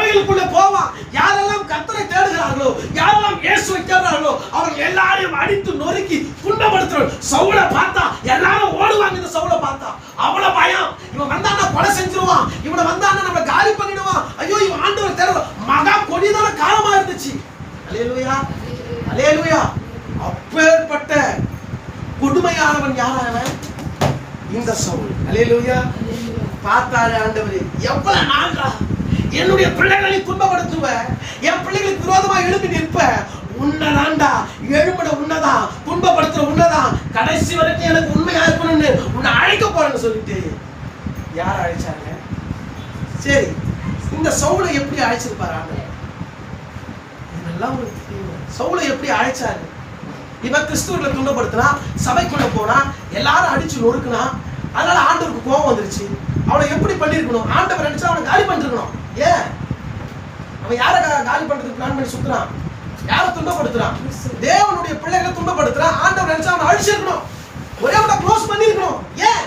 சபைகளுக்குள்ள போவான். யாரெல்லாம் கர்த்தரை தேடுகிறார்களோ, யாரெல்லாம் இயேசுவை தேடுறார்களோ, அவங்க எல்லாரையும் அடித்து நொறுக்கி துன்பப்படுத்துறான். சவுலை பார்த்தா எல்லாரும் ஓடுவாங்க. இந்த சவுலை பார்த்தா அவ்வளவு பயம். இவன் வந்தான்னா கொலை செஞ்சிருவான், இவனை வந்தான்னா நம்ம காலி பண்ணிடுவான். ஐயோ, இவன் ஆண்டவர் தேடுற மகா கொடிதான காலமா இருந்துச்சு. அல்லேலூயா, அல்லேலூயா. அப்பேற்பட்ட கொடுமையானவன் யாரானவன்? இந்த சவுல். அல்லேலூயா. பார்த்தாரு ஆண்டவரே, எவ்வளவு நாளா என்னுடைய பிள்ளைகளை துன்பப்படுத்துவ, என் பிள்ளைகளுக்கு விரோதமா எழுப்பி நிற்ப. உன்னதாண்டா, எழுப்பட உன்னதான், துன்பப்படுத்துற உன்னதான், கடைசி வரைக்கும் எனக்கு உண்மையா இருக்கணும்னு உன்னை அழைக்க போறேன்னு சொல்லிட்டு யார் அழைச்சாங்க? சரி, இந்த சவுலை எப்படி அழைச்சிருப்பாரு ஆண்டவர்? இதெல்லாம் ஒரு சவுலை எப்படி அழைச்சாரு? இவன் கிறிஸ்துவர்களை துன்பப்படுத்தினா, சபைக்குள்ள போனா, எல்லாரும் அடிச்சு நொறுக்குனா, அதனால ஆண்டவருக்கு கோபம் வந்துருச்சு. அவனை எப்படி பண்ணிருக்கணும்? ஆண்டவர் நினைச்சா அவனை காலி பண்ணிருக்கணும். ஏன் அவன் யாரை காலி பண்றதுக்கு பிளான் பண்ணி சுத்துறான்? யாரை துன்பப்படுத்துறான்? தேவனுடைய பிள்ளைகளை துன்பப்படுத்துறான். ஆண்டவர் நினைச்சா அவனை அழிச்சிருக்கணும், ஒரே அவனை க்ளோஸ் பண்ணிருக்கணும். ஏன்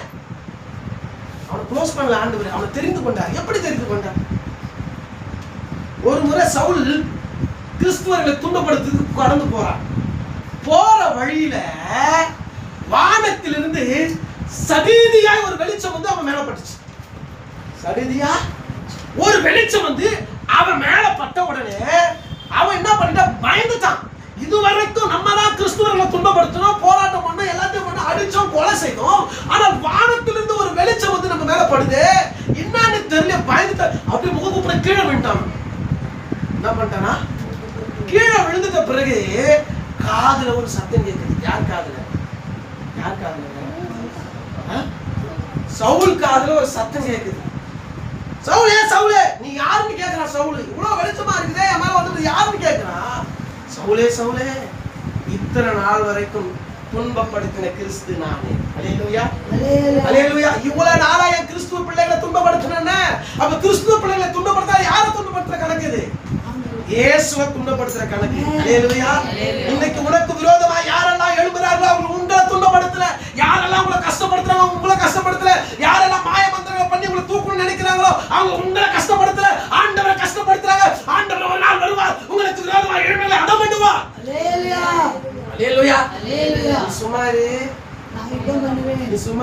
அவனை க்ளோஸ் பண்ணல? ஆண்டவர் அவனை தெரிந்து கொண்டார். எப்படி தெரிந்து கொண்டார்? ஒரு முறை சவுல் கிறிஸ்துவர்களை துன்பப்படுத்துறதுக்கு கடந்து போறான். போற வழியில வானத்திலிருந்து சடீதியாய் ஒரு வெளிச்சம் வந்து அவன் மேல பட்டுச்சு. சடீதியா ஒரு வெளிச்சம் வந்து அவன் மேல பட்ட உடனே அவன் என்ன பண்ணிட்டான்? பயந்துட்டான். இதுவரைக்கும் நம்ம தான் கிறிஸ்துவர்களை துன்பப்படுத்தணும், போராட்டம் பண்ணோம், எல்லாத்தையும் பண்ண, அடிச்சோம், கொலை செய்தோம். ஆனா வானத்திலிருந்து ஒரு வெளிச்சம் வந்து நம்ம மேல படுது, என்னன்னு தெரியல. பயந்துட்டான். அப்படியே முகப்புற கீழே விழுந்தான். என்ன பண்ணிட்டானா? கீழே விழுந்துட்ட பிறகு காதுல ஒரு சத்தம் கேட்குது. யார் காதுல? யார் காதுல? சவுல் காதுல ஒரு சத்தம் கேட்குது. சவுலே, சவுலே, நீ யாருன்னு கேட்கிறான். சவுல், இவ்வளவு வெளிச்சமா இருக்குதே, என் மேல வந்து யாருன்னு கேட்கிறான். சவுலே, சவுலே, இத்தனை நாள் வரைக்கும் துன்பப்படுத்தின கிறிஸ்து நானே. அல்லேலூயா, அல்லேலூயா. இவ்வளவு நாளா என் கிறிஸ்துவ பிள்ளைகளை துன்பப்படுத்தினேன்னு. அப்ப கிறிஸ்துவ பிள்ளைகளை துன்பப்படுத்தா யாரை துன்பப்படுத்துற கணக்கு இது? இயேசுவை துன்பப்படுத்துற கணக்கு. அல்லேலூயா. இன்னைக்கு உனக்கு விரோதமா யாரெல்லாம் எழும்புறாங்களோ அவங்க உங்களை துன்பப்படுத்தல. யாரெல்லாம் உங்களை கஷ்டப்படுத்துறாங்க உங்களை கஷ்டப்படுத்தல. யாரெல்லாம் மாய மந்திரங்களை பண்ணி உங்களை தூக்கணும்னு நினைக்கிறாங்களோ அவங்க உங்களை கஷ்டப்படுத்தல, ஆண்டவரை கஷ்டப்படுத்துறாங்க. ஆண்டவர் ஒரு நாள் வருவார், உங்களுக்கு விரோதமா எழும்பல அடம் பண்ணுவார். அல்லேலூயா, அல்லேலூயா, அல்லேலூயா. சும்மா இரு, நான் யுத்தம் பண்ணுவேன்.